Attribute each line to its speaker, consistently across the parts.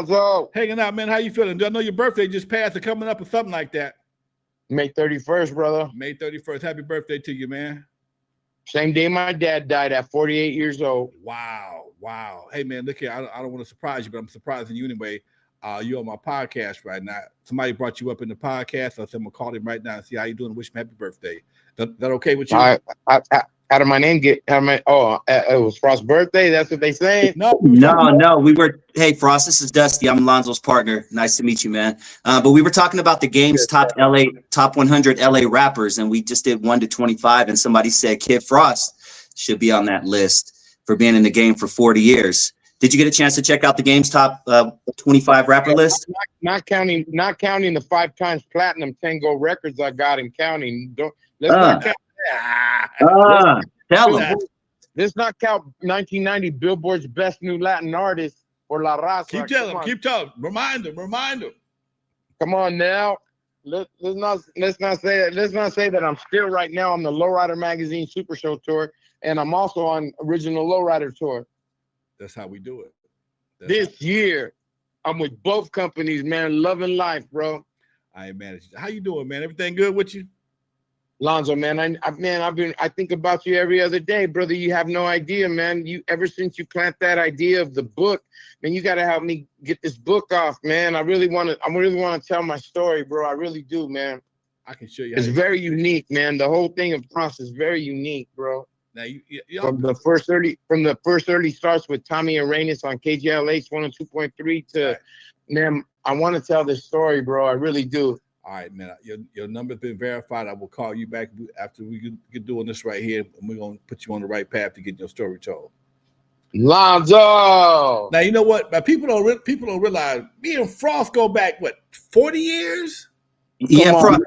Speaker 1: Lonzo.
Speaker 2: Hanging out, man. How you feeling? I know your birthday just passed or coming up or something like that.
Speaker 1: May 31st, brother.
Speaker 2: May 31st. Happy birthday to you, man.
Speaker 1: Same day my dad died at 48 years old.
Speaker 2: Wow. Hey, man, look here. I don't want to surprise you, but I'm surprising you anyway. You're on my podcast right now. Somebody brought you up in the podcast. So I'm going to call him right now and see how you doing. Wish him happy birthday. That okay with you?
Speaker 1: How did my name get? It was Frost's birthday. That's what they saying.
Speaker 3: No. We were. Hey, Frost. This is Dusty. I'm Lonzo's partner. Nice to meet you, man. But we were talking about the game's top 100 LA rappers, and we just did 1 to 25. And somebody said Kid Frost should be on that list for being in the game for 40 years. Did you get a chance to check out the game's top 25 rapper list?
Speaker 1: Not counting the 5 times platinum Tango records I got and counting. Let's not count that. Let's not count 1990 Billboard's Best New Latin Artist or La Raza.
Speaker 2: Keep telling. Remind them.
Speaker 1: Come on now. Let's not say that I'm still right now on the Lowrider Magazine Super Show tour, and I'm also on Original Lowrider tour.
Speaker 2: That's how we do it.
Speaker 1: This year, I'm with both companies, man. Loving life, bro.
Speaker 2: I managed. How you doing, man? Everything good with you?
Speaker 1: Lonzo, man, I think about you every other day, brother. You have no idea, man. Ever since you plant that idea of the book, man, you got to help me get this book off, man. I really want to tell my story, bro. I really do, man.
Speaker 2: I can show you.
Speaker 1: It's very unique, man. The whole thing of process is very unique, bro.
Speaker 2: Now
Speaker 1: from the first early starts with Tommy Arenas on KGLH 102.3 to, man, I want to tell this story, bro. I really do.
Speaker 2: All right, man. Your number's been verified. I will call you back after we get doing this right here, and we're gonna put you on the right path to get your story told.
Speaker 1: Lonzo.
Speaker 2: Now you know what? Now, people don't realize me and Frost go back 40 years.
Speaker 3: Yeah, Frost.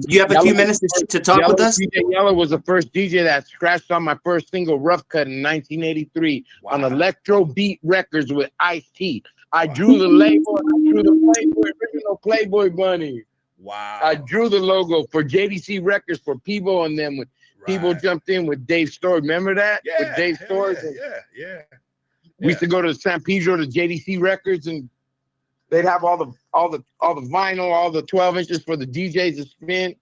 Speaker 3: You have a few minutes to talk with us.
Speaker 1: DJ Yellow was the first DJ that scratched on my first single, Rough Cut, in 1983 on Electro Beat Records with Ice-T. I drew the label. And I drew the original Playboy Bunny.
Speaker 2: Wow.
Speaker 1: I drew the logo for JDC Records for Peebo and them when Peebo jumped in with Dave Storrs. Remember that?
Speaker 2: Yeah.
Speaker 1: With Dave Storrs.
Speaker 2: Yeah.
Speaker 1: We used to go to San Pedro to JDC Records, and they'd have all the vinyl, all the 12 inches for the DJs to spin.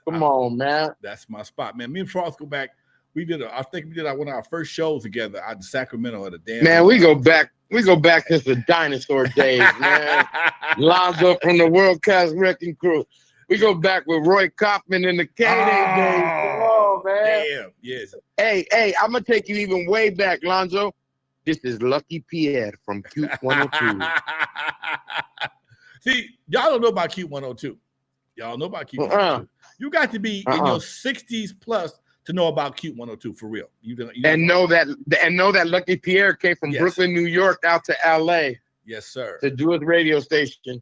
Speaker 1: Come on, man.
Speaker 2: That's my spot, man. Me and Frost go back. I think we did one of our first shows together out in Sacramento at a damn.
Speaker 1: Man, we go back since the dinosaur days, man. Lonzo from the World Class Wrecking Crew. We go back with Roy Kaufman in the K-Day days. Come on, man.
Speaker 2: Damn, yes.
Speaker 1: Hey, I'm gonna take you even way back, Lonzo. This is Lucky Pierre from Cute 102.
Speaker 2: See, y'all don't know about Cute 102. Y'all know about Cute 102. You got to be in your 60s plus to know about Cute 102 for real. Know
Speaker 1: that Lucky Pierre came from Brooklyn, New York, out to LA.
Speaker 2: Yes, sir.
Speaker 1: To do his radio station.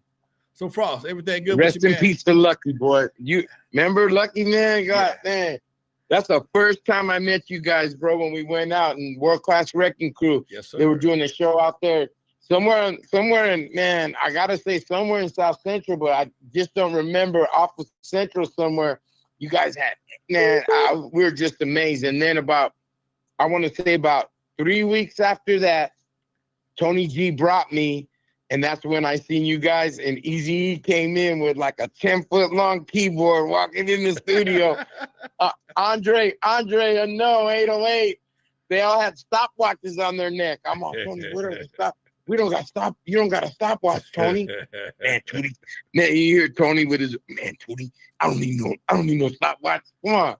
Speaker 2: So Frost, everything good?
Speaker 1: Rest in peace to Lucky, boy. You remember Lucky, man? God damn. That's the first time I met you guys, bro, when we went out in World Class Wrecking Crew.
Speaker 2: Yes, sir.
Speaker 1: They were doing a show out there. Somewhere in, man, I gotta say somewhere in South Central, but I just don't remember, off of Central somewhere. You guys had, man, we were just amazed. And then about 3 weeks after that, Tony G brought me, and that's when I seen you guys, and EAZY came in with like a 10-foot long keyboard walking in the studio. Andre, no, 808. They all had stopwatches on their neck. I'm all, Tony, we don't got to stop. You don't got a stopwatch, Tony. Man, Tootie. Man, you hear Tony with his, man, Tootie, I don't need no stopwatch. Come on.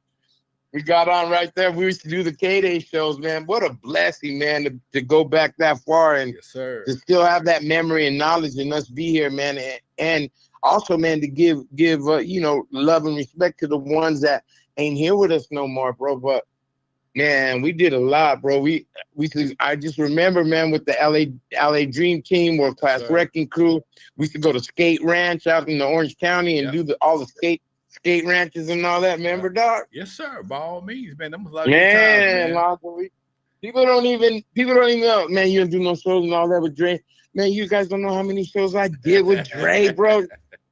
Speaker 1: We got on right there. We used to do the K-Day shows, man. What a blessing, man, to go back that far and to still have that memory and knowledge and us be here, man. And also, man, to give love and respect to the ones that ain't here with us no more, bro. But man, we did a lot, bro. I just remember, man, with the LA Dream Team, World Class Wrecking Crew, we used to go to Skate Ranch out in the Orange County and do all the skate ranches and all that. Remember, dog?
Speaker 2: Yes, sir. By all means, man. That was a lot of good times, man.
Speaker 1: People don't even know, man. You don't do no shows and all that with Dre. Man, you guys don't know how many shows I did with Dre, bro.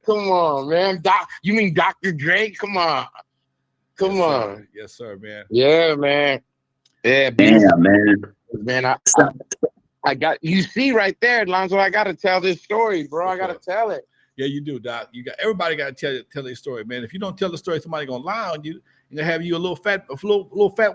Speaker 1: Come on, man. You mean Dr. Dre? Come on. Come on.
Speaker 2: Yes, sir, man.
Speaker 1: Yeah, man. Yeah,
Speaker 3: man.
Speaker 1: Man, I got you see right there, Lonzo. I gotta tell this story, bro. I gotta tell it.
Speaker 2: Yeah, you do, Doc. You got everybody got to tell their story, man. If you don't tell the story, somebody gonna lie on you. And gonna have you a little fat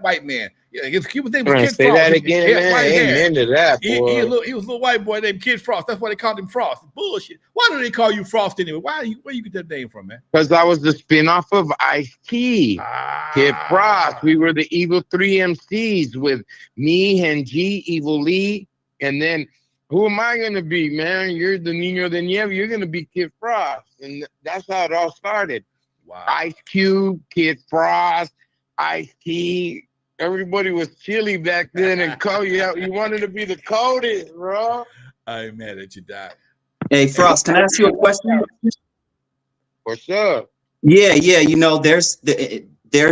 Speaker 2: white man. Yeah, his name was Kid
Speaker 1: Say
Speaker 2: Frost.
Speaker 1: that
Speaker 2: He
Speaker 1: again,
Speaker 2: had
Speaker 1: man.
Speaker 2: white hair.
Speaker 1: Amen to that,
Speaker 2: He
Speaker 1: boy.
Speaker 2: was a little white boy named Kid Frost. That's why they called him Frost. Bullshit. Why do they call you Frost anyway? Where you get that name from, man?
Speaker 1: Because I was the spinoff of Ice-T. Kid Frost. We were the Evil 3 MCs with me, Henji, Evil Lee, and then who am I gonna be, man? You're the Nino de Nieve. You're gonna be Kid Frost, and that's how it all started.
Speaker 2: Wow.
Speaker 1: Ice Cube, Kid Frost, Ice-T. Everybody was chilly back then, and you wanted to be the coldest, bro.
Speaker 2: I ain't mad at you, Doc.
Speaker 3: Hey, Frost, can I ask you a question?
Speaker 1: For sure.
Speaker 3: Yeah. You know, there's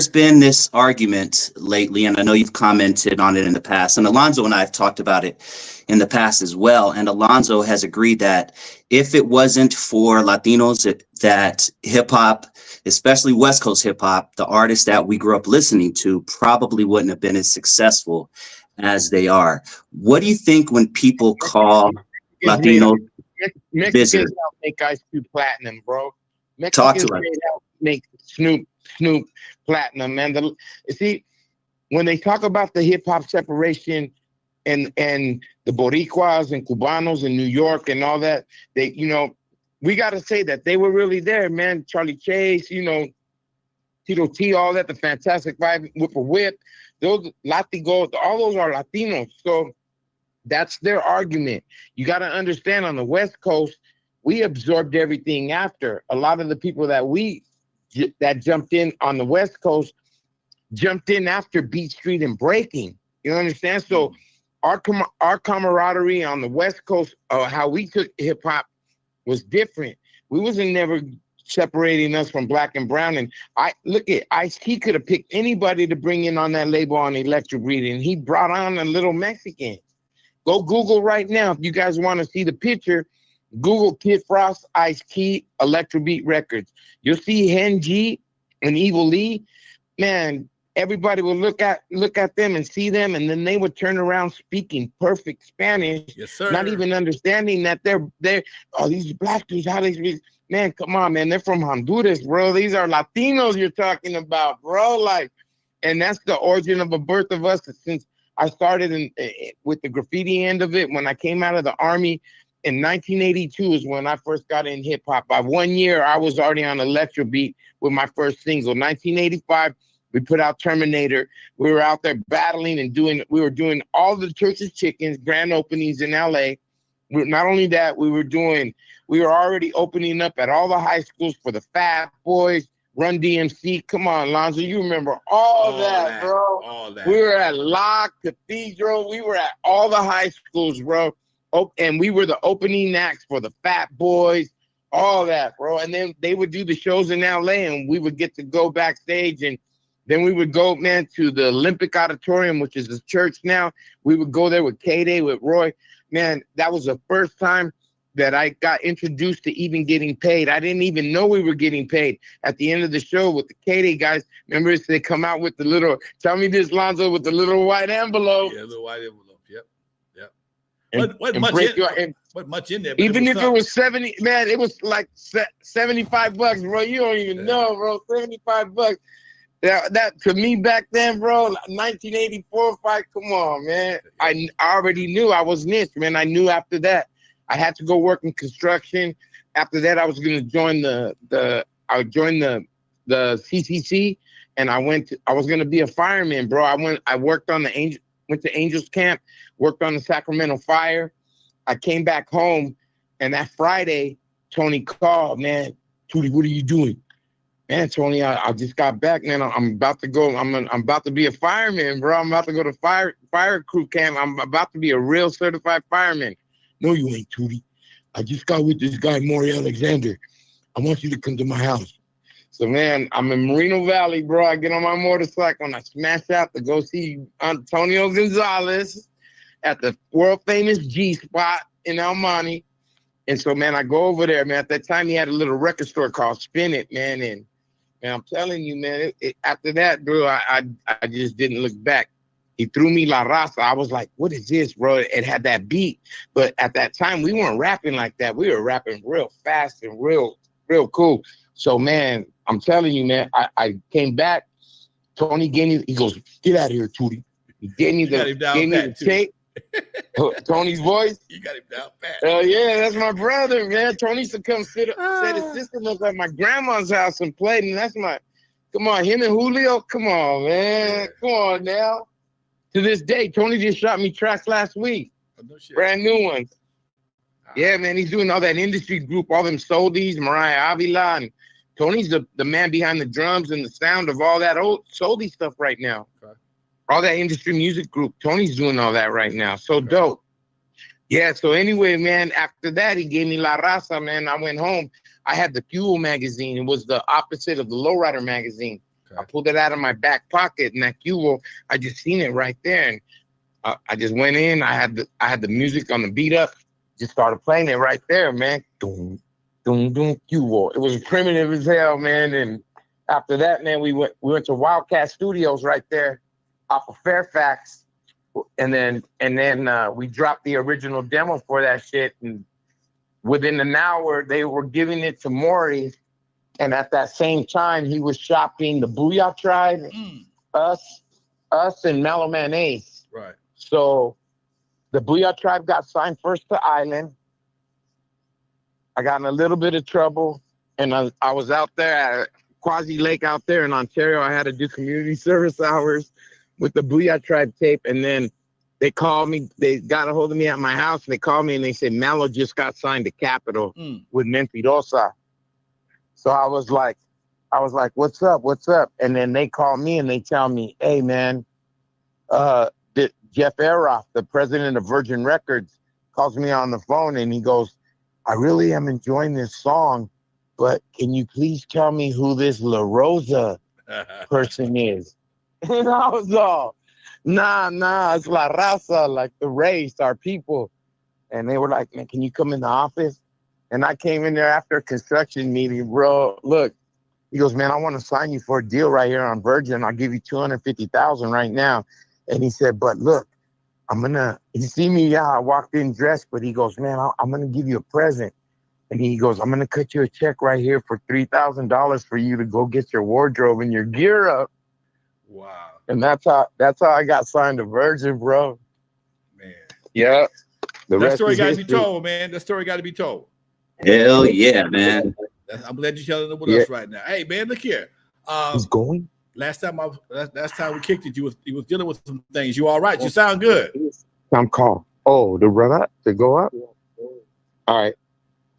Speaker 3: been this argument lately, and I know you've commented on it in the past, and Alonzo and I have talked about it in the past as well. And Alonzo has agreed that if it wasn't for Latinos, that hip hop, especially West Coast hip hop, the artists that we grew up listening to probably wouldn't have been as successful as they are. What do you think when people call Latinos
Speaker 1: Mexicans help make Ice Cube platinum, bro?
Speaker 3: Talk to us.
Speaker 1: Help make Snoop platinum, man. See, when they talk about the hip hop separation and the Boricuas and Cubanos in New York and all that, we got to say that they were really there, man. Charlie Chase, Tito T, all that, the Fantastic Five, Whip, those Latigos, all those are Latinos. So that's their argument. You got to understand, on the West Coast, we absorbed everything after. A lot of the people that jumped in on the West Coast jumped in after Beat Street and breaking. You understand? So our camaraderie on the West Coast, how we took hip hop was different. We wasn't never separating us from black and brown. And Ice-T could have picked anybody to bring in on that label on Electric Beat, and he brought on a little Mexican. Go Google right now if you guys want to see the picture. Google Kid Frost, Ice-T, Electric Beat Records. You'll see Henji and Evil Lee. Man, everybody will look at them and see them, and then they would turn around speaking perfect Spanish.
Speaker 2: Yes, sir.
Speaker 1: Not even understanding that they're these black dudes, how they speak. Man, come on, man. They're from Honduras, bro. These are Latinos you're talking about, bro. And that's the origin of a birth of us. Since I started with the graffiti end of it, when I came out of the Army in 1982 is when I first got in hip hop. By 1 year, I was already on Electro Beat with my first single. 1985, we put out Terminator. We were out there battling and we were doing all the Church's Chickens grand openings in LA. Not only that, we were already opening up at all the high schools for the Fat Boys, Run DMC. Come on, Lonzo, you remember all that, bro.
Speaker 2: All that.
Speaker 1: We were at Locke, Cathedral. We were at all the high schools, bro. And we were the opening acts for the Fat Boys, all that, bro. And then they would do the shows in LA, and we would get to go backstage, and then we would go, man, to the Olympic Auditorium, which is the church now. We would go there with K-Day, with Roy. Man, that was the first time that I got introduced to even getting paid. I didn't even know we were getting paid. At the end of the show with the K-Day guys, remember they come out with the little, tell me this, Lonzo, with the little white envope.
Speaker 2: Yeah, the white envelope. Yep.
Speaker 1: What
Speaker 2: much in there?
Speaker 1: Even if it was 70, man, it was like $75, bro. You don't even know, bro. $75. That to me back then, bro, 1984 fight. Come on, man. I already knew I was niche, man. I knew after that I had to go work in construction. After that, I was gonna join the CCC, and I was gonna be a fireman, bro. I worked on went to Angels Camp, worked on the Sacramento Fire. I came back home, and that Friday, Tony called, man, Tootie, what are you doing? Man, Tony, I just got back, man. I'm about to go. I'm about to be a fireman, bro. I'm about to go to fire crew camp. I'm about to be a real certified fireman. No, you ain't, Tootie. I just got with this guy, Maury Alexander. I want you to come to my house. So, man, I'm in Moreno Valley, bro. I get on my motorcycle and I smash out to go see Antonio Gonzalez at the world famous G spot in El Monte. And so, man, I go over there, man. At that time, he had a little record store called Spin It, man. And I'm telling you, man, after that, bro, I just didn't look back. He threw me La Raza. I was like, what is this, bro? It had that beat. But at that time, we weren't rapping like that. We were rapping real fast and real cool. So, man, I'm telling you, man, I came back. Tony gave me, he goes, get out of here, Tootie. He gave me the tape. Tony's voice.
Speaker 2: You got him down pat.
Speaker 1: Oh, yeah, that's my brother, man. Tony used to come sit his sister was at my grandma's house and played. And that's come on, him and Julio. Come on, man. Come on now. To this day, Tony just shot me tracks last week.
Speaker 2: Oh, no shit.
Speaker 1: Brand new ones. Yeah, man, he's doing all that industry group, all them Soldies, Mariah Avila, and Tony's the man behind the drums and the sound of all that old Soldie stuff right now. Okay. All that industry music group. Tony's doing all that right now. So dope. Yeah, so anyway, man, after that, he gave me La Raza, man. I went home. I had the Fuel magazine. It was the opposite of the Lowrider magazine. Okay. I pulled it out of my back pocket, and that Fuel, I just seen it right there. And I just went in. I had the music on the beat up. Just started playing it right there, man. Doom, doom, doom, Fuel. It was primitive as hell, man. And after that, man, we went to Wildcat Studios right there off of Fairfax. And then we dropped the original demo for that shit. And within an hour, they were giving it to Maury. And at that same time, he was shopping the Booyah Tribe, us, and Mellow Man Ace.
Speaker 2: Right.
Speaker 1: So the Booyah Tribe got signed first to Island. I got in a little bit of trouble. And I was out there at Quasi Lake out there in Ontario. I had to do community service hours with the Booyah Tribe tape. And then they called me. They got a hold of me at my house. And they called me and they said, Mellow just got signed to Capitol with Mentirosa. So I was like, what's up? What's up? And then they call me and they tell me, hey, man, Jeff Eroff, the president of Virgin Records, calls me on the phone and he goes, I really am enjoying this song, but can you please tell me who this La Rosa person is? And I was all, nah, it's La Raza, like the race, our people. And they were like, man, can you come in the office? And I came in there after a construction meeting, bro. Look, he goes, man, I want to sign you for a deal right here on Virgin. I'll give you $250,000 right now. And he said, but look, he see me, I walked in dressed, but he goes, man, I'm going to give you a present. And he goes, I'm going to cut you a check right here for $3,000 for you to go get your wardrobe and your gear up.
Speaker 2: Wow.
Speaker 1: And that's how I got signed to Virgin, bro.
Speaker 2: Man.
Speaker 1: Yeah.
Speaker 2: That story got to be told, man. That story got to be told.
Speaker 3: Hell yeah, man.
Speaker 2: I'm glad you're telling it with us right now. Hey, man, look here.
Speaker 1: He's going?
Speaker 2: Last time we kicked it, you was dealing with some things. You all right? You sound good.
Speaker 1: I'm called. Oh, to run up? To go up? All right.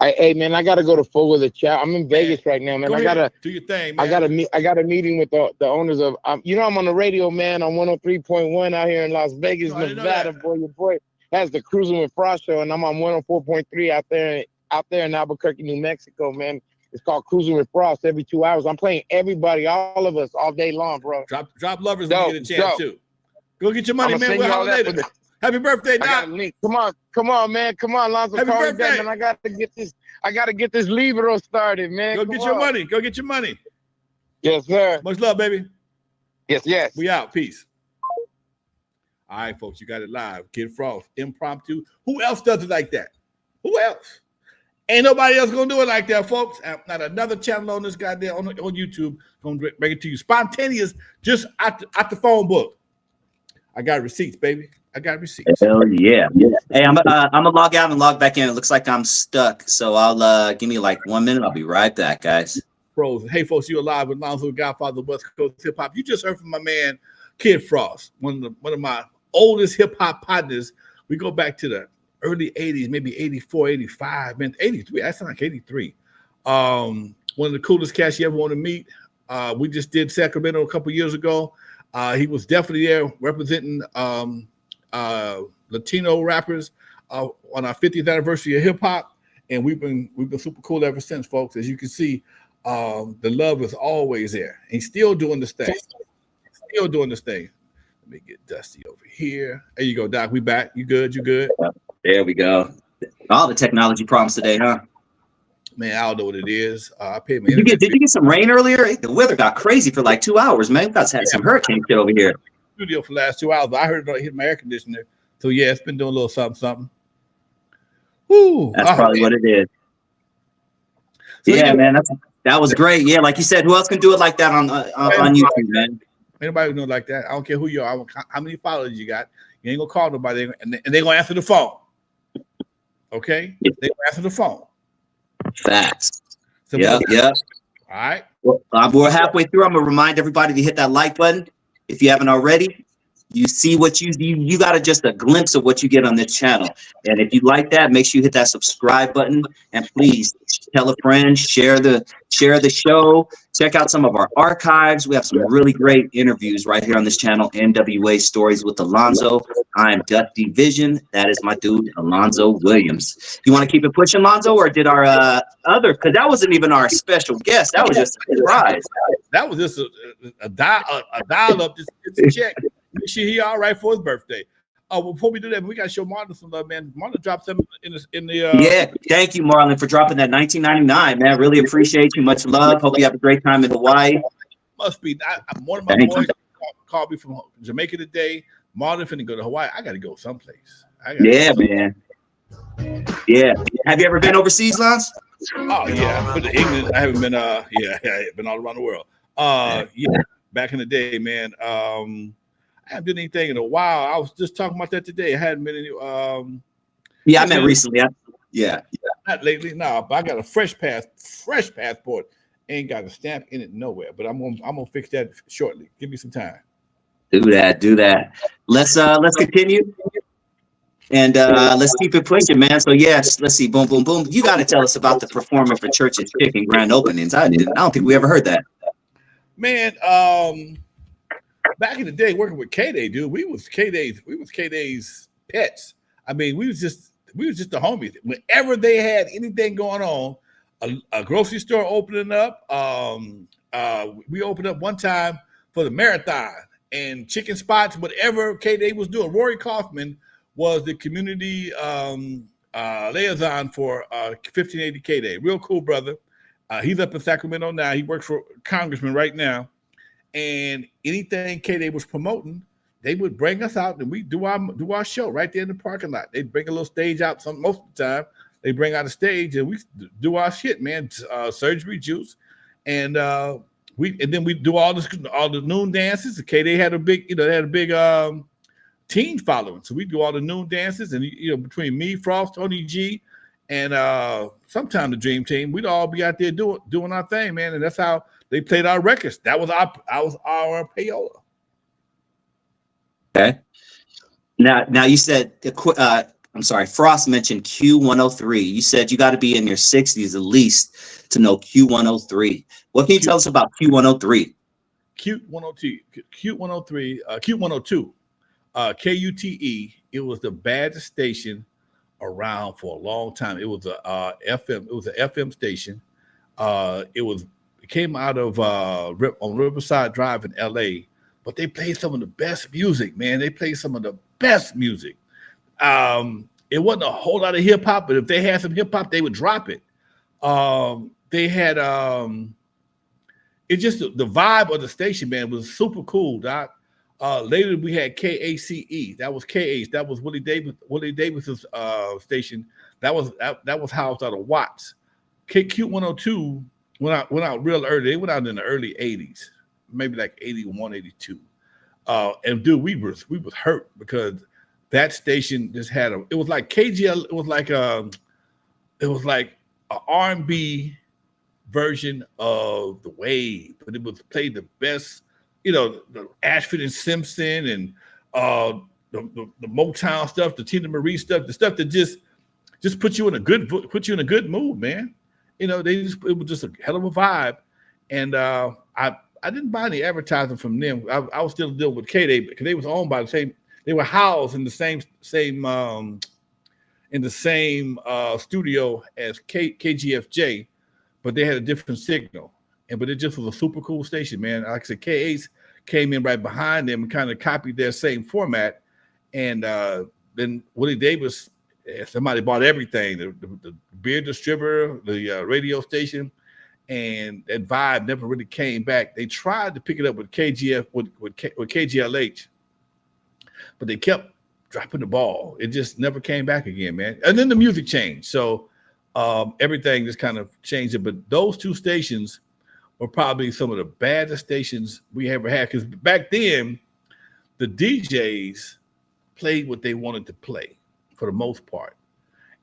Speaker 1: Hey, man, I got to go to Full with the Chat. I'm in Vegas right now, man.
Speaker 2: Go ahead. Do your thing, man.
Speaker 1: I got a meeting with the owners of, I'm on the radio, man, on 103.1 out here in Las Vegas, Nevada. Boy, your boy has the Cruising with Frost show, and I'm on 104.3 out there in Albuquerque, New Mexico, man. It's called Cruising with Frost every 2 hours. I'm playing everybody, all of us, all day long, bro.
Speaker 2: Drop lovers when you get a chance, too. Go get your money, man. We'll holler later. Happy birthday, Doc.
Speaker 1: I got a link. Come on, man. Come on, Lonzo.
Speaker 2: Happy birthday.
Speaker 1: Back, man. I got to get this Libro started, man.
Speaker 2: Go get your money. Go get your money.
Speaker 1: Yes, sir.
Speaker 2: Much love, baby.
Speaker 1: Yes.
Speaker 2: We out. Peace. All right, folks. You got it live. Kid Frost. Impromptu. Who else does it like that? Who else? Ain't nobody else gonna do it like that, folks. Not another channel on this goddamn on YouTube gonna bring it to you. Spontaneous, just out the phone book. I got receipts, baby. I got receipts.
Speaker 3: Hell yeah. Hey, I'm gonna log out and log back in. It looks like I'm stuck, so I'll give me like 1 minute. I'll be right back, guys.
Speaker 2: Pros. Hey, folks, you alive with Lonzo, Godfather of West Coast hip hop. You just heard from my man Kid Frost, one of my oldest hip hop partners. We go back to the early 80s, maybe 84, 85, man, 83. That sounds like 83. One of the coolest cats you ever want to meet. We just did Sacramento a couple years ago. He was definitely there representing Latino rappers on our 50th anniversary of hip hop, and we've been super cool ever since, folks. As you can see, the love is always there. He's still doing this thing. Let me get Dusty over here. There you go, Doc. We back. You good? You good?
Speaker 3: There we go. All the technology problems today, huh?
Speaker 2: Man, I don't know what it is. I paid my.
Speaker 3: Did you get some rain earlier? The weather got crazy for like 2 hours, man. We got to have some hurricane shit over here.
Speaker 2: studio for the last 2 hours. I heard it hit my air conditioner. So yeah, it's been doing a little something. Woo!
Speaker 3: That's probably what it is. So, yeah, man, that was great. Yeah, like you said, who else can do it like that on YouTube, man?
Speaker 2: Anybody who knows like that? I don't care who you are. How many followers you got? You ain't gonna call nobody, and they're gonna answer the phone. Okay, they're gonna answer the phone.
Speaker 3: Facts.
Speaker 2: So
Speaker 3: Yep.
Speaker 2: All right.
Speaker 3: Well, we're halfway through. I'm gonna remind everybody to hit that like button if you haven't already. You see what you got just a glimpse of what you get on this channel. And if you like that, make sure you hit that subscribe button, and please tell a friend, share the show, check out some of our archives. We have some really great interviews right here on this channel, N.W.A. Stories with Alonzo. I'm Dusty Vision. That is my dude, Alonzo Williams. You want to keep it pushing, Alonzo, or did our other, because that wasn't even our special guest. That was just a surprise.
Speaker 2: That was just a dial up, just a check. Make sure he all right for his birthday. Before we do that, we got to show Marlon some love, man. Marlon dropped some in the
Speaker 3: Yeah, thank you, Marlon, for dropping that $19.99, man. Really appreciate you. Much love. Hope you have a great time in Hawaii.
Speaker 2: Must be. One of my boys called me from Jamaica today. Marlon finna go to Hawaii. I got to go someplace.
Speaker 3: Man. Yeah. Have you ever been overseas, Lance?
Speaker 2: Oh yeah, I've been to England. I haven't been. I've been all around the world. Back in the day, man. I haven't done anything in a while. I was just talking about that today. I hadn't been any.
Speaker 3: I met recently.
Speaker 2: Not lately, no. But I got a fresh passport. Ain't got a stamp in it nowhere. But I'm gonna fix that shortly. Give me some time.
Speaker 3: Do that. Let's continue. And let's keep it pushing, man. So yes, let's see. Boom, boom, boom. You got to tell us about the Performing for Church's Chicken grand openings. I don't think we ever heard that.
Speaker 2: Man, back in the day, working with K-Day, dude, we was K-Day's pets. I mean, we was just the homies. Whenever they had anything going on, a grocery store opening up, we opened up one time for the marathon and chicken spots, whatever K-Day was doing. Rory Kaufman was the community liaison for 1580 K-Day. Real cool brother. He's up in Sacramento now. He works for Congressman right now. And anything K-Day was promoting, they would bring us out and we do our show right there in the parking lot. They'd bring a little stage out. Most of the time, they bring out a stage and we do our shit, man. Surgery juice, and then we do all the noon dances. K-Day had a big, teen following, so we do all the noon dances, and between me, Frost, Tony G, and sometimes the Dream Team, we'd all be out there doing our thing, man. And that's how they played our records. That was our payola.
Speaker 3: Okay. Now you said, I'm sorry, Frost mentioned Q103. You said you got to be in your 60s at least to know Q103. What can you tell us about Q103?
Speaker 2: Q102, Q102, KUTE. It was the baddest station around for a long time. It was a FM. It was an FM station. It came out of on Riverside Drive in LA, but they played some of the best music, man. They played some of the best music. It wasn't a whole lot of hip hop, but if they had some hip hop, they would drop it. They had it's just the vibe of the station, man, was super cool, Doc. Later we had KACE. That was KH. That was Willie Davis's station. That was housed out of Watts. Q102 went out real early. They went out in the early 80s, maybe like 81, 82. And dude, we was hurt because that station just had it was like KGL, it was like a R&B version of the Wave, but it was played the best, the Ashford and Simpson and the Motown stuff, the Tina Marie stuff, the stuff that just put you in a good mood, man. It was just a hell of a vibe. And I didn't buy any advertising from them. I was still dealing with K-Day because they was owned by the same. They were housed in the same studio as KGFJ, but they had a different signal. But it just was a super cool station, man. Like I said, KA's came in right behind them and kind of copied their same format. And then Willie Davis, somebody bought everything, the beer distributor, the radio station, and that vibe never really came back. They tried to pick it up with KGF, with KGLH, but they kept dropping the ball. It just never came back again, man. And then the music changed. So everything just kind of changed it. But those two stations were probably some of the baddest stations we ever had. Because back then, the DJs played what they wanted to play for the most part.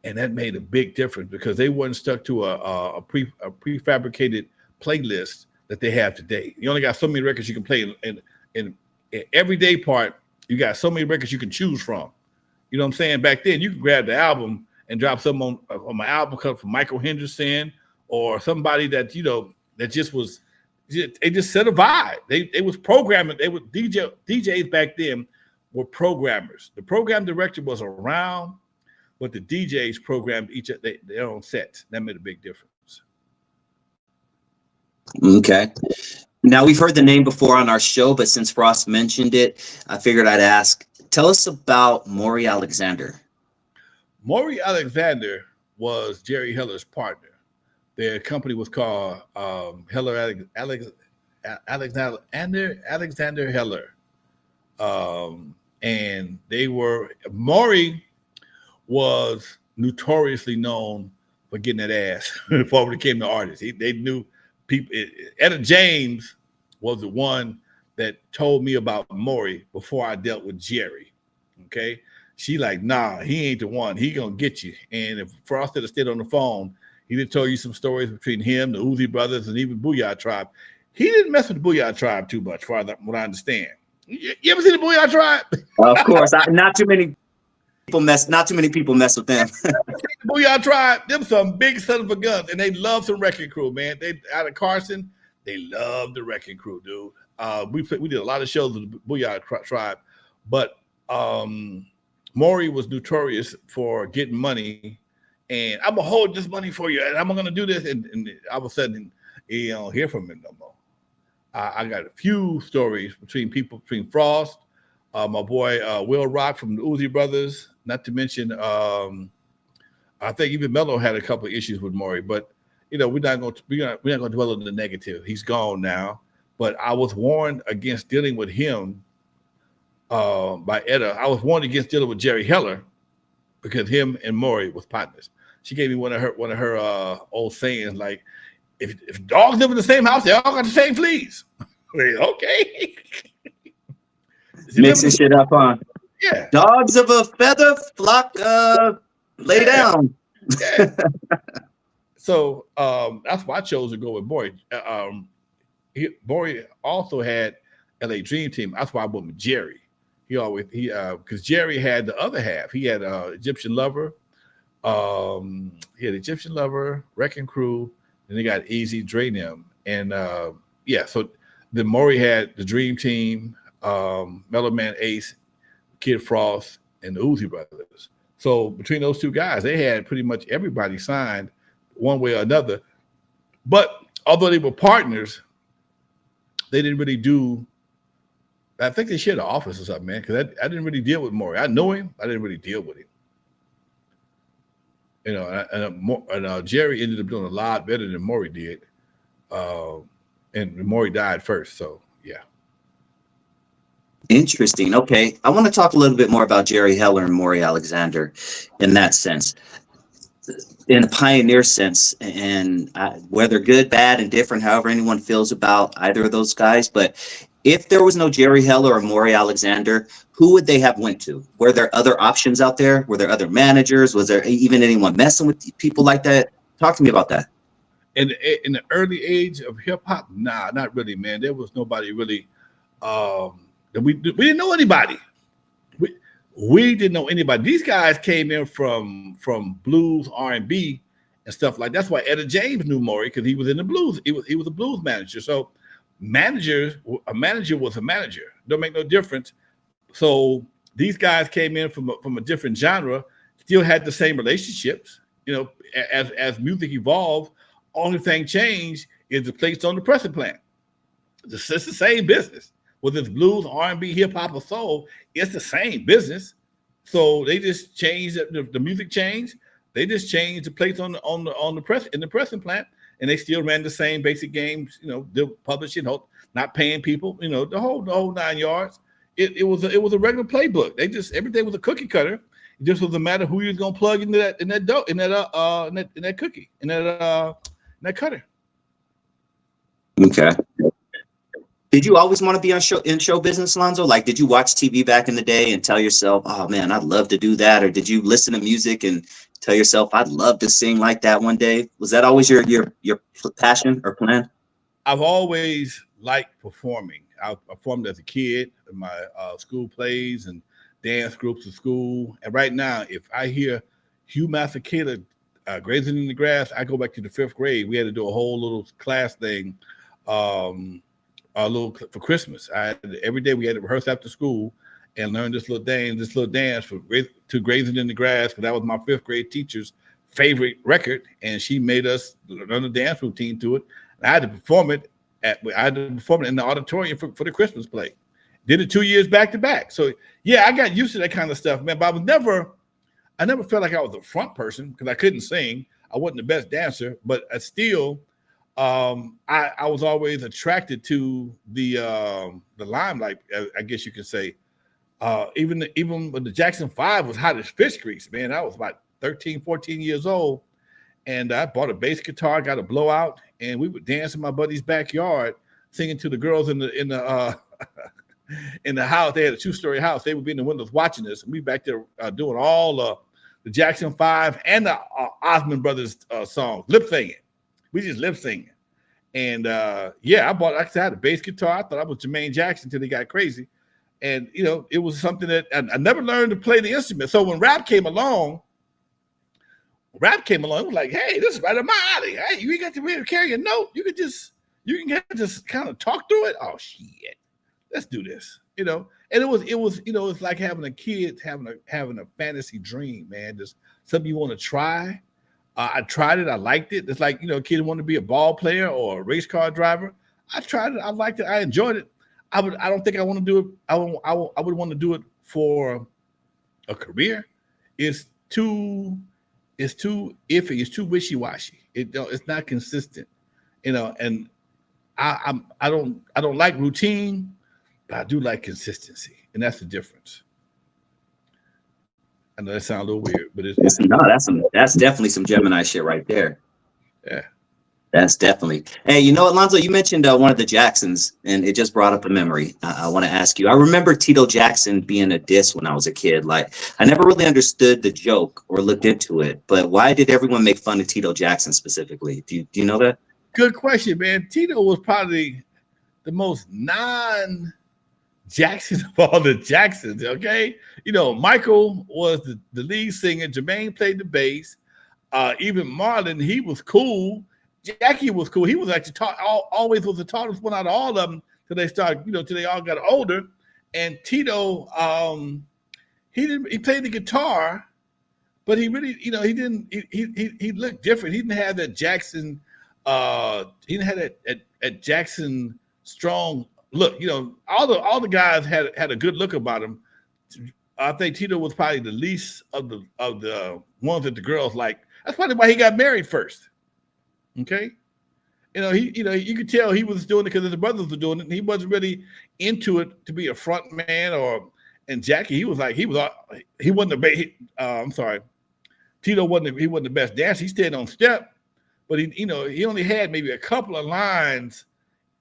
Speaker 2: And that made a big difference because they weren't stuck to a prefabricated playlist that they have today. You only got so many records you can play in everyday part. You got so many records you can choose from. You know what I'm saying? Back then, you could grab the album and drop something on my album cover from Michael Henderson or somebody that, you know, that just was, they just set a vibe. They was programming. They were DJs back then were programmers. The program director was around, but the DJs programmed their own sets. That made a big difference.
Speaker 3: Okay. Now, we've heard the name before on our show, but since Frost mentioned it, I figured I'd ask, tell us about Maury Alexander. Maury
Speaker 2: Alexander was Jerry Heller's partner. Their company was called Heller Alexander Heller. And Maury was notoriously known for getting that ass before he became the artist. They knew people. Etta James was the one that told me about Maury before I dealt with Jerry. Okay. She like, nah, he ain't the one. He gonna get you. And if Frost had stayed on the phone, he did tell you some stories between him, the Uzi brothers, and even Booyah Tribe. He didn't mess with the Booyah Tribe too much, far as what I understand. You ever see the Booyah Tribe?
Speaker 3: Of course, not too many people mess. Not too many people mess with them.
Speaker 2: The Booyah Tribe, them some big son of a guns, and they love some Wrecking Crew, man. They out of Carson, they love the Wrecking Crew, dude. We did a lot of shows with the Booyah Tribe, but Maury was notorious for getting money, and I'm gonna hold this money for you, and I'm gonna do this, and all of a sudden, you don't hear from him no more. I got a few stories between Frost, my boy Will Rock from the Uzi brothers, not to mention I think even Mellow had a couple of issues with Maury, but you know we're not going to dwell on the negative. He's gone now, but I was warned against dealing with him by Etta. I was warned against dealing with Jerry Heller because him and Maury was partners. She gave me one of her old sayings, like, if dogs live in the same house, they all got the same fleas. Okay.
Speaker 3: Mixing shit up, huh?
Speaker 2: Yeah.
Speaker 3: Dogs of a feather flock, lay down.
Speaker 2: Yeah. So that's why I chose to go with Maury. Maury also had LA Dream Team. That's why I went with Jerry. Because Jerry had the other half. He had Egyptian Lover. He had Egyptian Lover, Wrecking Crew, and they got EAZY, Dre them. And so then Maury had the Dream Team, Mellow Man Ace, Kid Frost, and the Uzi brothers. So between those two guys, they had pretty much everybody signed one way or another. But although they were partners, they didn't really do. I think they shared an office or something, man, because I didn't really deal with Maury. I know him, I didn't really deal with him. You know, and Jerry ended up doing a lot better than Maury did. And Maury died first, so yeah.
Speaker 3: Interesting. Okay, I want to talk a little bit more about Jerry Heller and Maury Alexander in that sense, in a pioneer sense, and whether good, bad, and different, however anyone feels about either of those guys. But if there was no Jerry Heller or Maury Alexander, who would they have went to? Were there other options out there? Were there other managers? Was there even anyone messing with people like that? Talk to me about that.
Speaker 2: In the early age of hip hop, nah, not really, man. There was nobody really. We didn't know anybody. We didn't know anybody. These guys came in from blues, R&B, and stuff like that. That's why Etta James knew Maury, because he was in the blues. He was a blues manager. So a manager was a manager. Don't make no difference. So these guys came in from a different genre, still had the same relationships. You know, as music evolved, only thing changed is the place on the pressing plant. It's the same business. Whether it's blues, R&B, hip hop, or soul, it's the same business. So they just changed the music changed. They just changed the place on the press in the pressing plant, and they still ran the same basic games. You know, they're publishing, not paying people. You know, the whole 9 yards. it was a regular playbook. They just everything was a cookie cutter. It just was a matter of who you was gonna plug into that dough in that cookie in that cutter.
Speaker 3: Okay. Did you always want to be in show business, Lonzo? Like, did you watch TV back in the day and tell yourself, "Oh man, I'd love to do that," or did you listen to music and tell yourself, "I'd love to sing like that one day"? Was that always your passion or plan?
Speaker 2: I've always liked performing. I performed as a kid in my school plays and dance groups at school. And right now, if I hear Hugh Masekela grazing in the grass, I go back to the 5th grade. We had to do a whole little class thing. A little for Christmas. Every day we had to rehearse after school and learn this little dance to Grazing in the Grass, because that was my 5th grade teacher's favorite record, and she made us learn a dance routine to it. And I had to perform it in the auditorium for the Christmas play. Did it 2 years back to back. So yeah, I got used to that kind of stuff, man. But I never felt like I was a front person because I couldn't sing. I wasn't the best dancer, but I still. I was always attracted to the limelight, I guess you could say. Even when the Jackson 5 was hot as fish grease, man, I was about 13, 14 years old, and I bought a bass guitar, got a blowout, and we would dance in my buddy's backyard, singing to the girls in the in the house. They had a 2-story house. They would be in the windows watching us, and we back there doing all the Jackson 5 and the Osmond Brothers songs, lip singing. We just lip singing. And yeah, I had a bass guitar. I thought I was Jermaine Jackson until they got crazy. And, it was something that I never learned to play the instrument. So when rap came along, it was like, hey, this is right up my alley. Hey, you ain't got to really carry a note. You can just kind of talk through it. Oh, shit. Let's do this, And it was, it's like having a kid, having a fantasy dream, man. Just something you want to try. I tried it. I liked it. It's like, a kid wanted to be a ball player or a race car driver. I tried it. I liked it. I enjoyed it. I don't think I want to do it. I would want to do it for a career. It's too iffy. It's too wishy-washy. It's not consistent, and I don't like routine, but I do like consistency. And that's the difference. I know that sounds a little weird, but
Speaker 3: that's definitely some Gemini shit right there.
Speaker 2: Yeah.
Speaker 3: That's definitely. Hey, you know what, Lonzo? You mentioned one of the Jacksons, and it just brought up a memory. I want to ask you. I remember Tito Jackson being a diss when I was a kid. Like, I never really understood the joke or looked into it, but why did everyone make fun of Tito Jackson specifically? Do you know that?
Speaker 2: Good question, man. Tito was probably the most Jackson of all the Jacksons, okay? Michael was the lead singer. Jermaine played the bass. Even Marlon, he was cool. Jackie was cool. He was actually always was the tallest one out of all of them till they started, till they all got older. And Tito, he played the guitar, but he really, he didn't. He looked different. He didn't have that Jackson. He didn't have that Jackson strong look. All the guys had a good look about him. I think Tito was probably the least of the ones that the girls liked. That's probably why he got married first. Okay, you could tell he was doing it because his brothers were doing it, and he wasn't really into it to be a front man and Jackie, he wasn't I'm sorry, Tito wasn't the best dancer. He stayed on step, but he only had maybe a couple of lines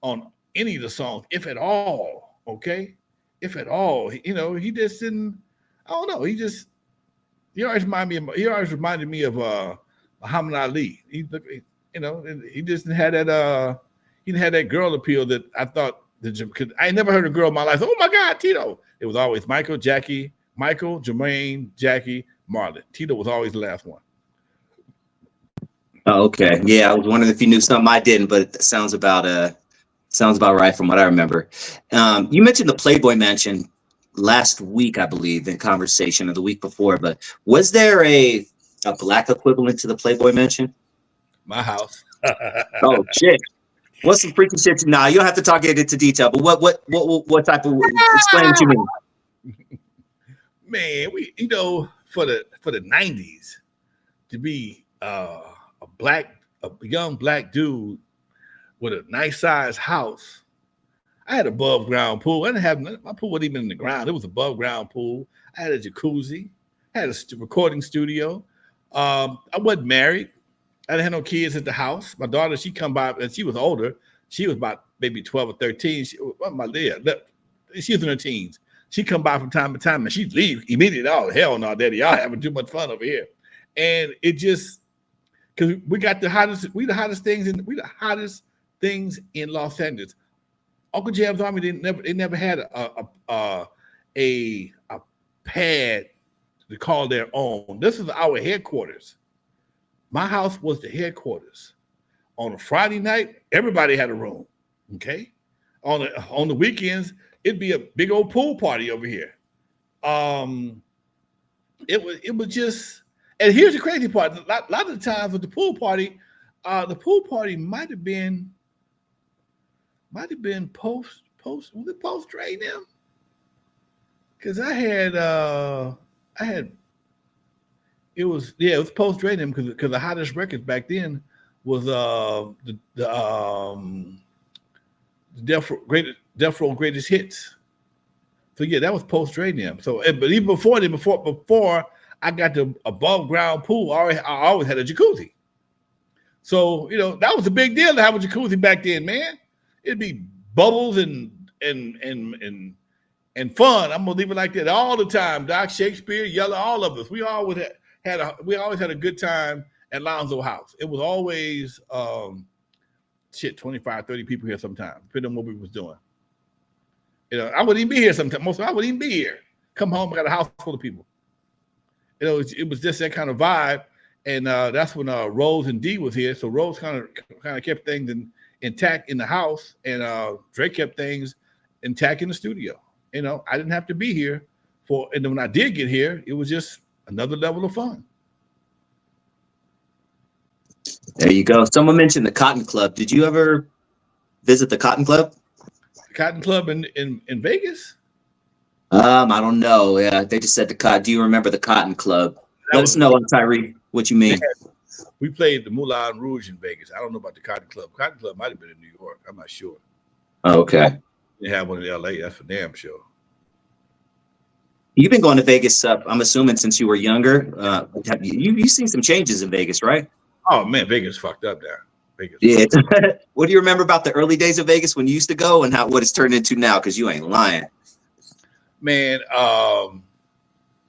Speaker 2: on any of the songs, if at all. Okay, if at all. He just didn't. I don't know. He always reminded me of Muhammad Ali. He just had that. He didn't have that girl appeal that I thought. Because I never heard a girl in my life. Oh my God, Tito! It was always Michael, Jermaine, Jackie, Marlon. Tito was always the last one.
Speaker 3: Oh, okay. Yeah, I was wondering if you knew something I didn't, but it sounds about right from what I remember. You mentioned the Playboy Mansion last week, I believe, in conversation, or the week before. But was there a black equivalent to the Playboy Mansion?
Speaker 2: My house.
Speaker 3: Oh shit! What's some freaky shit? Nah, you don't have to talk it into detail. But what type of? Explain what you mean.
Speaker 2: Man, we for the 90s to be a young black dude with a nice sized house. I had above ground pool. I didn't have my pool wasn't even in the ground. It was above ground pool. I had a jacuzzi. I had a recording studio. I wasn't married. I didn't have no kids at the house. My daughter, she come by, and she was older. She was about maybe 12 or 13. She was in her teens. She come by from time to time, and she'd leave immediately. Oh, hell no, Daddy, y'all having too much fun over here. And it just, because we got the hottest things in Los Angeles. Uncle Jam's Army, they never had a pad to call their own. This is our headquarters. My house was the headquarters. On a Friday night, everybody had a room. Okay, on the weekends, it'd be a big old pool party over here. It was just, and here's the crazy part: a lot of the times with the pool party might have been post was it post trade them? Because it was post trade them because the hottest records back then was the Death Row Greatest Hits. So yeah, that was post trade them. So but even before I got the above ground pool, I always had a jacuzzi. So that was a big deal to have a jacuzzi back then, man. It'd be bubbles and fun. I'm gonna leave it like that all the time. Doc, Shakespeare, Yella, all of us. We always had a good time at Lonzo House. It was always 25, 30 people here sometimes, depending on what we was doing. I wouldn't even be here sometimes. Most of I wouldn't even be here. Come home, I got a house full of people. It was just that kind of vibe. And that's when Rose and D was here. So Rose kind of kept things intact in the house, and Drake kept things intact in the studio. I didn't have to be here and then when I did get here, it was just another level of fun.
Speaker 3: There you go. Someone mentioned the Cotton Club. Did you ever visit the Cotton Club?
Speaker 2: The Cotton Club in Vegas?
Speaker 3: I don't know. Yeah, they just said the Cotton. Do you remember the Cotton Club? Let us know, Tyree, what you mean.
Speaker 2: We played the Moulin Rouge in Vegas. I don't know about the Cotton Club. Cotton Club might have been in New York. I'm not sure.
Speaker 3: Okay.
Speaker 2: They have one in LA. That's for damn sure.
Speaker 3: You've been going to Vegas, I'm assuming, since you were younger. You've seen some changes in Vegas, right?
Speaker 2: Oh, man, Vegas fucked up there. Vegas.
Speaker 3: Yeah. What do you remember about the early days of Vegas when you used to go and what it's turned into now? Because you ain't lying.
Speaker 2: Man, the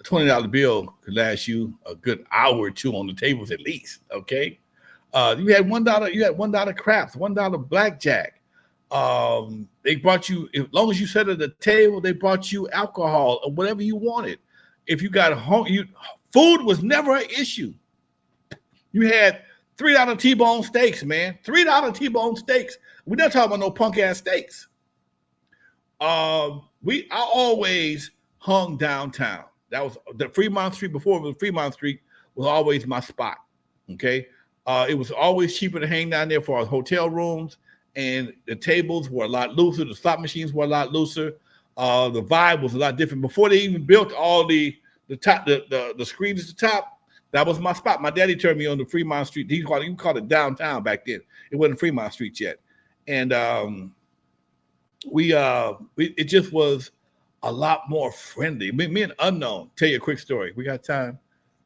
Speaker 2: $20 bill could last you a good hour or two on the tables at least, okay? You had $1 craps, $1 blackjack. They brought you, as long as you sat at the table, they brought you alcohol or whatever you wanted. If you got home, food was never an issue. You had $3 T-bone steaks, man. $3 T-bone steaks. We're not talking about no punk ass steaks. I always hung downtown. That was the Fremont Street. Before it was Fremont Street was always my spot. Okay. It was always cheaper to hang down there for our hotel rooms, and the tables were a lot looser. The slot machines were a lot looser. The vibe was a lot different. Before they even built all the screens at the top, that was my spot. My daddy turned me on to Fremont Street. He called it downtown back then. It wasn't Fremont Street yet. And it just was a lot more friendly. Me and Unknown, tell you a quick story. We got time.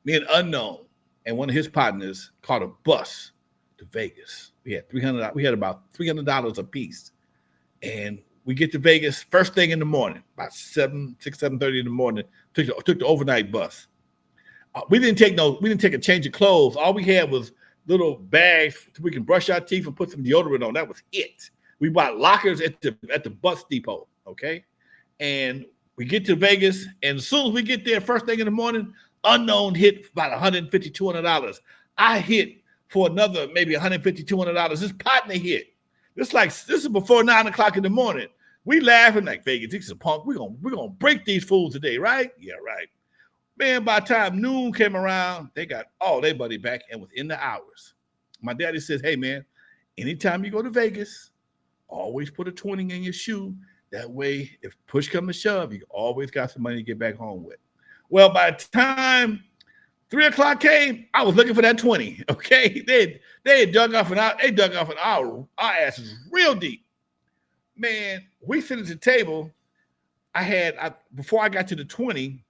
Speaker 2: Me and Unknown and one of his partners caught a bus to Vegas. We had about $300 a piece. And we get to Vegas first thing in the morning, about 7:30 in the morning, took the overnight bus. We didn't take a change of clothes. All we had was little bags so we can brush our teeth and put some deodorant on. That was it. We bought lockers at the bus depot, okay? And we get to Vegas, and as soon as we get there, first thing in the morning, Unknown hit about $150, $200. I hit for another maybe $150, $200. This partner hit. This is before 9 o'clock in the morning. We laughing like Vegas. This is a punk. We're gonna break these fools today, right? Yeah, right. Man, by the time noon came around, they got all their money back and within the hours. My daddy says, hey, man, anytime you go to Vegas, always put a 20 in your shoe. That way, if push comes to shove, you always got some money to get back home with. Well, by the time 3 o'clock came, I was looking for that 20, okay? They had dug off an hour. They dug off an hour. Our asses real deep. Man, we sit at the table. Before I got to the 20,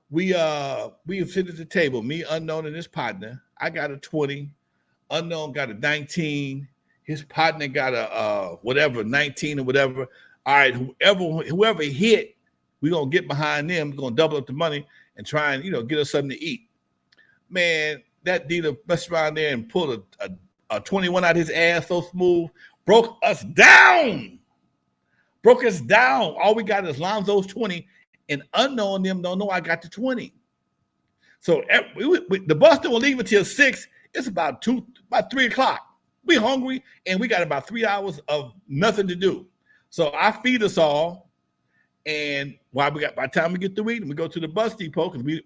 Speaker 2: we sit at the table, me, Unknown, and his partner. I got a 20, Unknown got a 19, his partner got a whatever, 19 or whatever. All right, whoever hit, we're gonna get behind them, we're gonna double up the money and try and get us something to eat. Man, that dealer messed around there and pulled a 21 out his ass so smooth, broke us down. All we got is Lonzo's 20, and Unknown them don't know I got the 20. So the bus don't leave until 6. It's about 3 o'clock. We hungry, and we got about 3 hours of nothing to do. So I feed us all, and by the time we get through eating, we go to the bus depot because we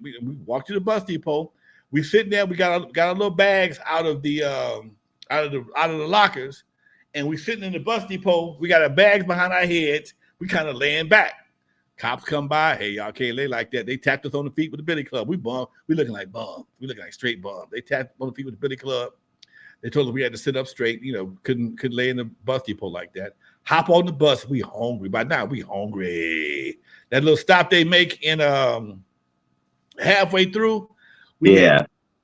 Speaker 2: walk to the bus depot. We sit there. We got our little bags out of the lockers, and we sitting in the bus depot. We got our bags behind our heads. We kind of laying back. Cops come by. Hey, y'all can't lay like that. They tapped us on the feet with the billy club. We bum. We looking like bum. We looking like straight bum. They tapped on the feet with the billy club. They told us we had to sit up straight. Couldn't lay in the bus depot like that. Hop on the bus. We hungry. By now, we hungry. That little stop they make in halfway through.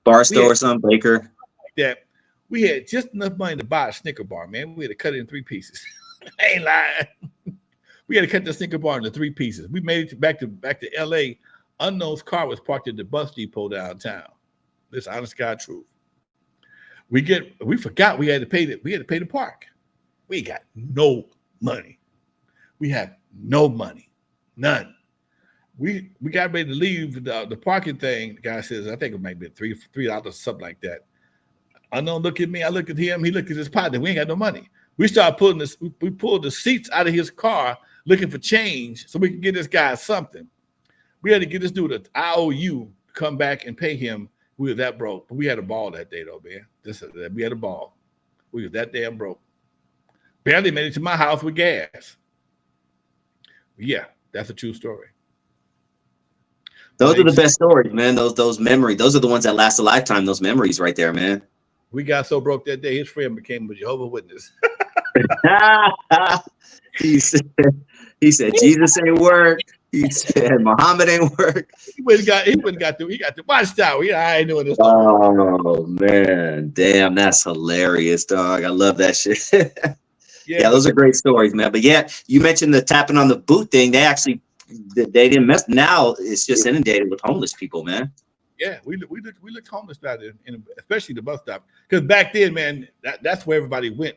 Speaker 3: Barstow or something, Baker.
Speaker 2: Like that. We had just enough money to buy a Snicker bar, man. We had to cut it in 3 pieces. I ain't lying. We had to cut the Snicker bar into 3 pieces. We made it back to L.A. Unknown's car was parked at the bus depot downtown. This honest God truth. We forgot we had to pay the park. We got no money. We have no money. None. We got ready to leave the parking thing. The guy says, I think it might be $3, something like that. Unknown look at me. I look at him. He looked at his partner. We ain't got no money. We started pulling this. We pulled the seats out of his car looking for change so we could get this guy something. We had to get this dude an IOU to come back and pay him. We were that broke. But we had a ball that day, though, man. We had a ball. We were that damn broke. Barely made it to my house with gas. Yeah, that's a true story.
Speaker 3: Those are the best stories, man. Those memories. Those are the ones that last a lifetime. Those memories right there, man.
Speaker 2: We got so broke that day, his friend became a Jehovah's Witness.
Speaker 3: He said, Jesus ain't work. He said, Muhammad ain't work.
Speaker 2: He got the watchtower. I ain't doing this.
Speaker 3: Oh, man. Damn, that's hilarious, dog. I love that shit. Yeah, those are great stories, man. But yeah, you mentioned the tapping on the boot thing. They didn't mess. Now it's just inundated with homeless people, man.
Speaker 2: Yeah, we looked homeless out there, especially the bus stop. Because back then, man, that's where everybody went.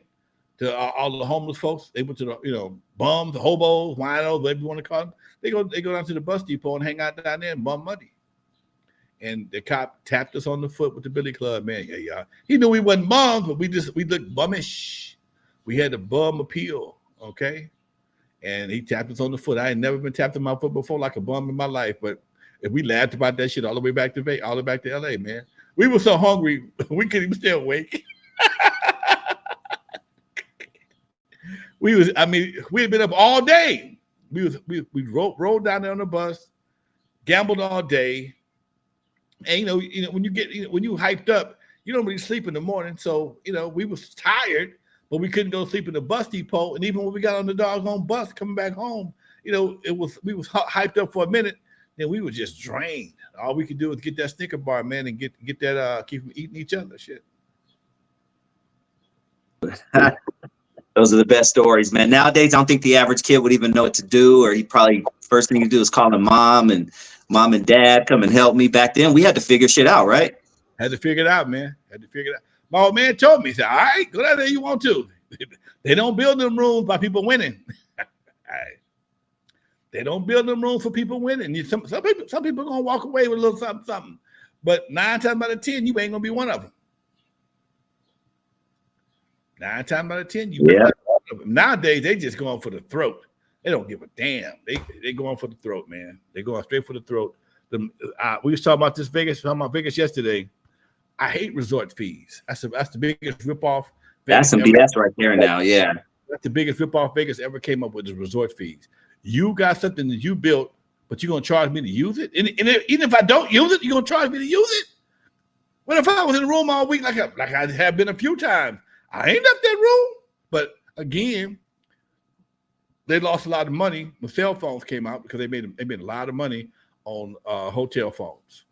Speaker 2: To all the homeless folks, they went to the bums, the hobos, winos, whatever you want to call them. They go down to the bus depot and hang out down there and bum money. And the cop tapped us on the foot with the billy club, man. Yeah. He knew we wasn't bums, but we looked bummish. We had the bum appeal, okay? And he tapped us on the foot. I ain't never been tapped on my foot before like a bum in my life, but if we laughed about that shit all the way back to LA, man. We were so hungry we couldn't even stay awake. We had been up all day. We rolled down there on the bus, gambled all day. And when you hyped up, you don't really sleep in the morning. So, we was tired, but we couldn't go sleep in the bus depot. And even when we got on the doggone bus coming back home, we was hyped up for a minute. Then we were just drained. All we could do was get that Snicker bar, man, and get that keep from eating each other. Shit.
Speaker 3: Those are the best stories, man. Nowadays, I don't think the average kid would even know what to do, or he probably first thing you do is call the mom and dad come and help me. Back then, we had to figure shit out, right?
Speaker 2: Had to figure it out, man. My old man told me, he said, all right, go down there you want to. They don't build them rooms by people winning. All right. They don't build them rooms for people winning. Some people are gonna walk away with a little something. But 9 times out of 10, you ain't gonna be one of them. 9 times out of 10, you better not be one of them. Nowadays, they just going for the throat. They don't give a damn. They going for the throat, man. They going straight for the throat. We was talking about Vegas yesterday. I hate resort fees. That's the biggest ripoff.
Speaker 3: That's some BS right there now. Yeah,
Speaker 2: that's the biggest ripoff Vegas ever came up with, is resort fees. You got something that you built, but you're gonna charge me to use it, and even if I don't use it, you're gonna charge me to use it. What if I was in the room all week like I have been a few times? I ain't left that room. But again, they lost a lot of money when cell phones came out because they made a lot of money on hotel phones.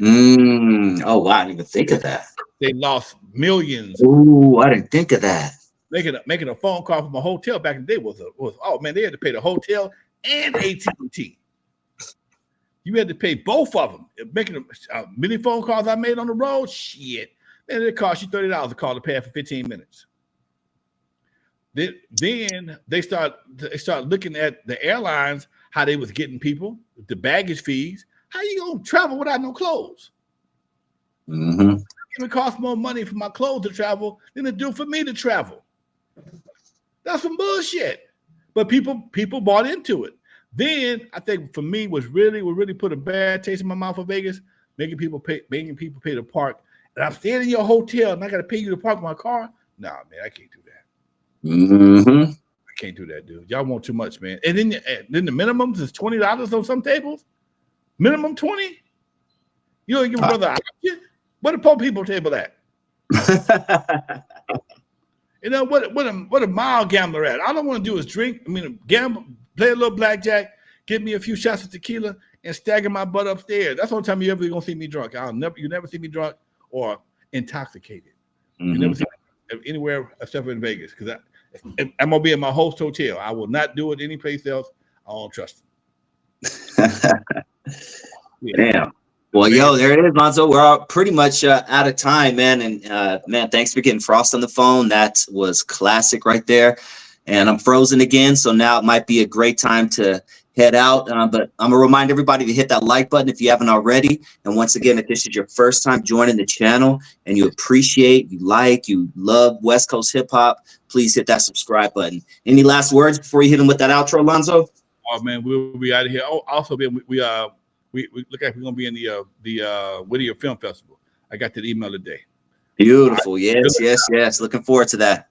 Speaker 3: Oh wow, I didn't even think of that.
Speaker 2: They lost millions.
Speaker 3: Ooh, I didn't think of that.
Speaker 2: Making a phone call from a hotel back in the day was oh man, they had to pay the hotel and AT&T. You had to pay both of them. Making many phone calls I made on the road, shit, man, it cost you $30 a call to pay for 15 minutes. Then they start looking at the airlines, how they was getting people, the baggage fees. How you gonna travel without no clothes?
Speaker 3: Mm-hmm.
Speaker 2: It costs more money for my clothes to travel than it do for me to travel. That's some bullshit. But people bought into it. Then I think for me what really put a bad taste in my mouth for Vegas, making people pay to park. And I'm staying in your hotel and I gotta pay you to park my car. Nah, man, I can't do that.
Speaker 3: Mm-hmm.
Speaker 2: I can't do that, dude. Y'all want too much, man. And then the minimums is $20 on some tables. Minimum 20. You don't give a brother. What a poor people table at? You know what a mild gambler at? All I want to do is drink. I mean, gamble, play a little blackjack, give me a few shots of tequila, and stagger my butt upstairs. That's the only time you ever gonna see me drunk. You never see me drunk or intoxicated. Mm-hmm. You never see me anywhere except for in Vegas because I'm gonna be in my host hotel. I will not do it any place else. I don't trust them.
Speaker 3: Yeah. Damn. Well, yo, there it is, Lonzo. We're all pretty much out of time, man. And man, thanks for getting Frost on the phone. That was classic right there. And I'm frozen again, so now it might be a great time to head out. But I'm gonna remind everybody to hit that like button if you haven't already. And once again, if this is your first time joining the channel and you appreciate, you love West Coast hip hop, please hit that subscribe button. Any last words before you hit them with that outro, Lonzo?
Speaker 2: Oh man, we'll be out of here. Oh, also, we look like we're gonna be in the Whittier Film Festival. I got that email today.
Speaker 3: Beautiful. Yes. Looking forward to that.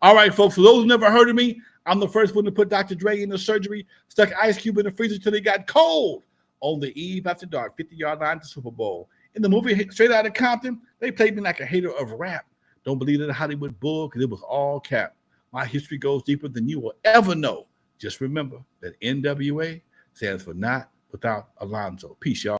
Speaker 2: All right, folks. For those who never heard of me, I'm the first one to put Dr. Dre in the surgery, stuck Ice Cube in the freezer till he got cold. On the eve after dark, 50-yard line to Super Bowl. In the movie Straight Outta Compton, they played me like a hater of rap. Don't believe in the Hollywood bull because it was all cap. My history goes deeper than you will ever know. Just remember that N.W.A. stands for Not Without Alonzo. Peace, y'all.